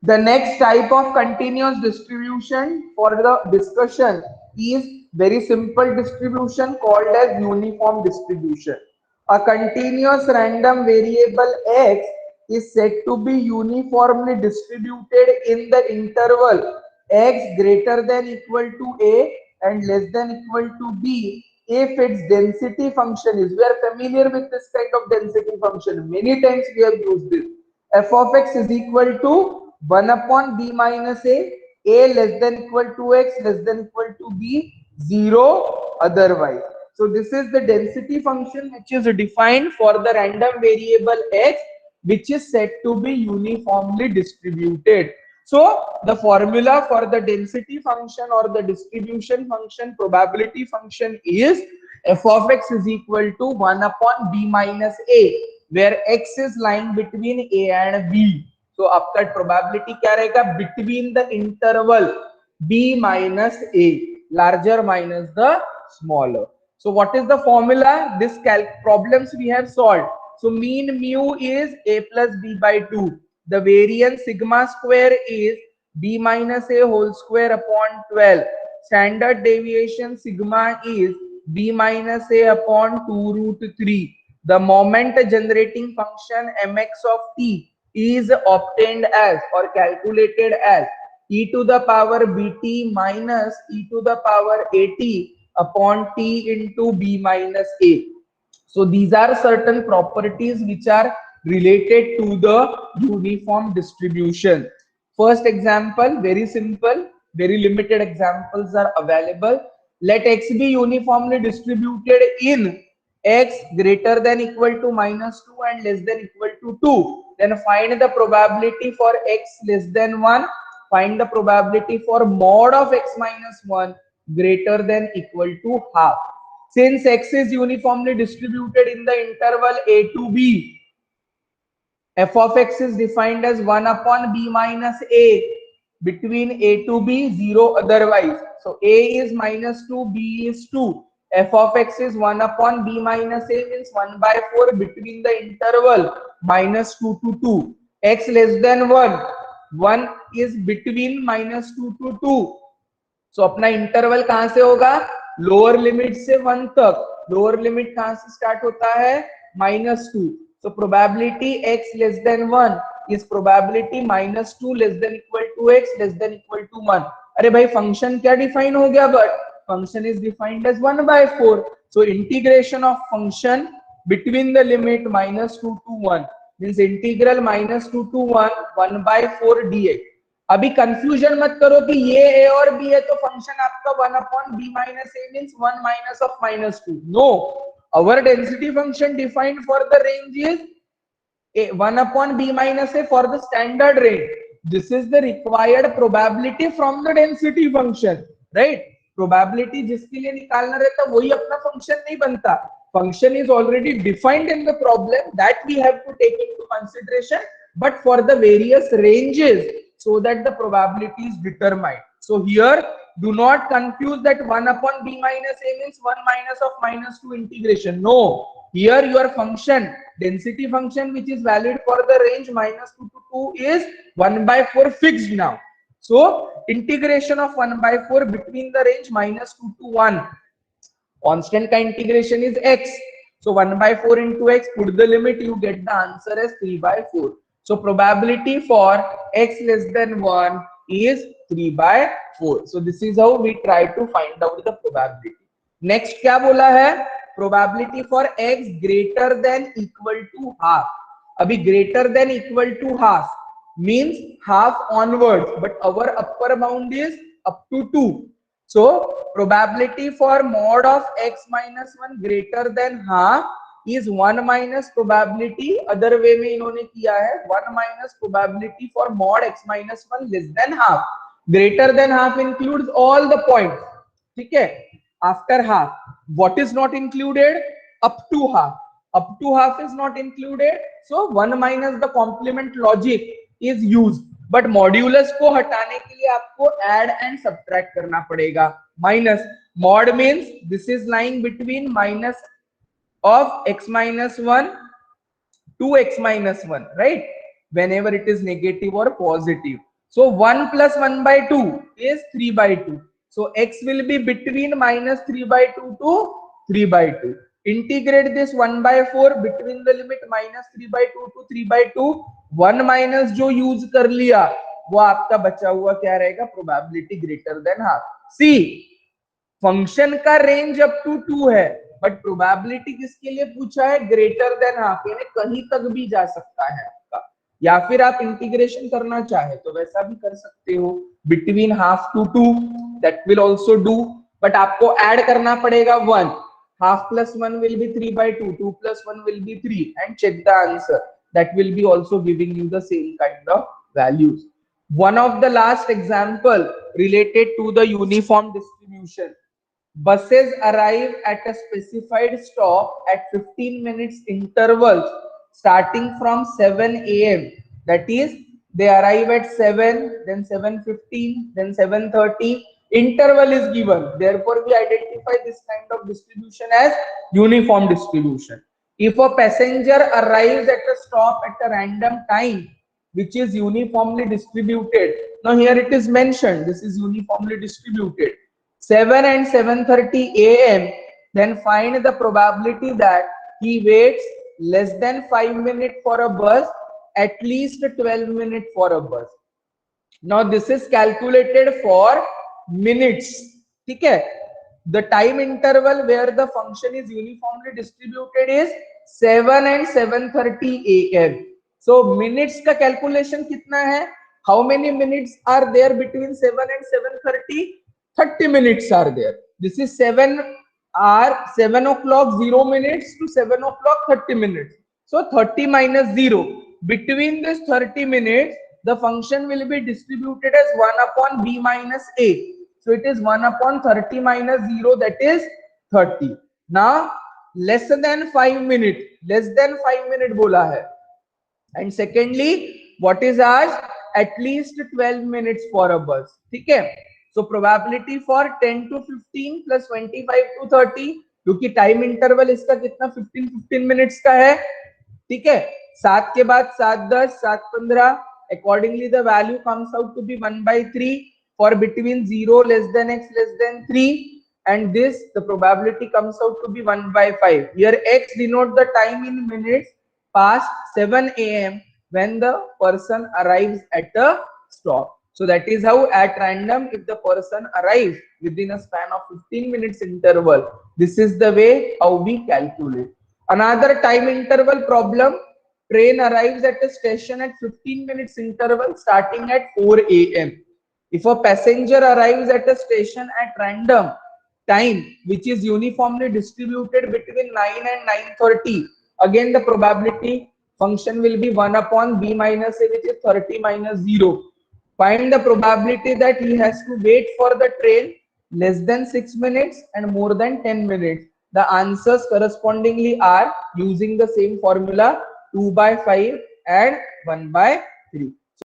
The next type of continuous distribution for the discussion is very simple distribution called as uniform distribution. A continuous random variable x is said to be uniformly distributed in the interval x greater than equal to a and less than equal to b if its density function is, we are familiar with this kind of density function, many times we have used this, f of x is equal to 1 upon b minus a less than equal to x less than equal to b, 0 otherwise. So this is the density function which is defined for the random variable x, which is said to be uniformly distributed. So the formula for the density function or the distribution function, probability function is f of x is equal to 1 upon b minus a, where x is lying between a and b. So आपका probability क्या रहेगा? Between the interval b minus a, larger minus the smaller. So what is the formula? This problems we have solved. So mean mu is a plus b by 2. The variance sigma square is b minus a whole square upon 12. Standard deviation sigma is b minus a upon 2 root 3. The moment generating function mx of t is obtained as or calculated as e to the power bt minus e to the power at upon t into b minus a. So these are certain properties which are related to the uniform distribution. First example, very simple, very limited examples are available. Let x be uniformly distributed in x greater than equal to minus 2 and less than equal to 2. Then find the probability for x less than 1. Find the probability for mod of x minus 1 greater than equal to half. Since x is uniformly distributed in the interval a to b, f of x is defined as 1 upon b minus a between a to b, 0 otherwise. So a is minus 2, b is 2. F of x is 1 upon b minus a means 1 by 4 between the interval minus 2 to 2. X less than 1. 1 is between minus 2 to 2. So अपना interval कहां से होगा? Lower limit से 1 तक. Lower limit कहां से start होता है? -2. So probability x less than 1 is probability -2 less than equal to x less than equal to 1. अरे भाई फंक्शन क्या डिफाइन हो गया? But function is defined as 1 by 4. So integration of function between the limit -2 to 1 means integral -2 to 1 by 4 dx. अभी confusion मत करो कि ये a और b है तो फंक्शन आपका 1 upon b minus a means 1 minus of -2. No, our density function defined for the range is a 1 upon b minus a for the standard range. This is the required probability from the density function, right? Probability जिसके लिए निकालना रहता वही अपना function नहीं बनता. Function is already defined in the problem that we have to take into consideration, but for the various ranges so that the probability is determined. So here do not confuse that 1 upon b minus a means 1 minus of -2 integration. No, here your function density function which is valid for the range -2 to 2 is 1 by 4 fixed now. So integration of 1 by 4 between the range -2 to 1. Constant का integration is x. So 1 by 4 into x, put the limit, you get the answer as 3 by 4. So probability for x less than 1 is 3 by 4. So this is how we try to find out the probability. Next क्या बोला है? Probability for x greater than equal to half. अभी greater than equal to half means half onwards, but our upper bound is up to 2. So probability for mod of x minus 1 greater than half is 1 minus probability, other way में इन्होंने किया है 1 minus probability for mod x minus 1 less than half. Greater than half includes all the points. ठीक है? After half, what is not included? Up to half. Up to half is not included. So 1 minus the complement logic is used. But modulus को हटाने के लिए आपको add and subtract करना पड़ेगा. Minus mod means this is lying between minus of x minus 1 to x minus 1, right? Whenever it is negative or positive. So 1 plus 1 by 2 is 3 by 2. So x will be between minus 3 by 2 to 3 by 2. Integrate this 1 by 4 between the limit minus 3 by 2 to 3 by 2. 1 minus जो use कर लिया वो आपका बचा हुआ क्या रहेगा, probability greater than half. सी function का रेंज अप टू 2 है, बट प्रोबेबिलिटी किसके लिए पूछा है, ग्रेटर देन हाफ, यानी कहीं तक भी जा सकता है आपका. या फिर आप इंटीग्रेशन करना चाहे तो वैसा भी कर सकते हो, between half to 2, that will also do, but आपको ऐड करना पड़ेगा 1. Half plus 1 will be 3 by 2, 2 plus 1 will be 3, and check the answer. That will be also giving you the same kind of values. One of the last example related to the uniform distribution. Buses arrive at a specified stop at 15 minutes intervals starting from 7 a.m. That is, they arrive at 7, then 7:15, then 7:30. Interval is given. Therefore, we identify this kind of distribution as uniform distribution. If a passenger arrives at a stop at a random time, which is uniformly distributed. Now here it is mentioned, this is uniformly distributed. 7 and 7:30 a.m. Then find the probability that he waits less than 5 minutes for a bus, at least 12 minutes for a bus. Now this is calculated for minutes. Okay, the time interval where the function is uniformly distributed is 7 and 7:30 a.m. So minutes का calculation कितना है, how many minutes are there between 7 and 7:30? 30 minutes are there. This is 7 o'clock 0 minutes to 7 o'clock 30 minutes. So 30 minus 0. Between this 30 minutes, the function will be distributed as 1 upon b minus a. So it is 1 upon 30 minus 0, that is 30. Now less than 5 minutes, less than 5 minutes बोला है. And secondly, what is asked, at least 12 minutes for a bus. ठीक है. So probability for 10 to 15 plus 25 to 30, क्योंकि time interval इसका कितना 15 minutes का है. ठीक है, 7 के बाद 7 10 7 15, accordingly the value comes out to be 1 by 3 for between 0 less than x less than 3, and this the probability comes out to be 1 by 5. Here x denote the time in minutes past 7 a.m. when the person arrives at a stop. So that is how at random, if the person arrives within a span of 15 minutes interval, this is the way how we calculate. Another time interval problem, train arrives at a station at 15 minutes interval starting at 4 a.m. If a passenger arrives at a station at random time which is uniformly distributed between 9 and 9:30, again the probability function will be 1 upon b minus a, which is 30 minus 0. Find the probability that he has to wait for the train less than 6 minutes and more than 10 minutes. The answers correspondingly are using the same formula, 2 by 5 and 1 by 3.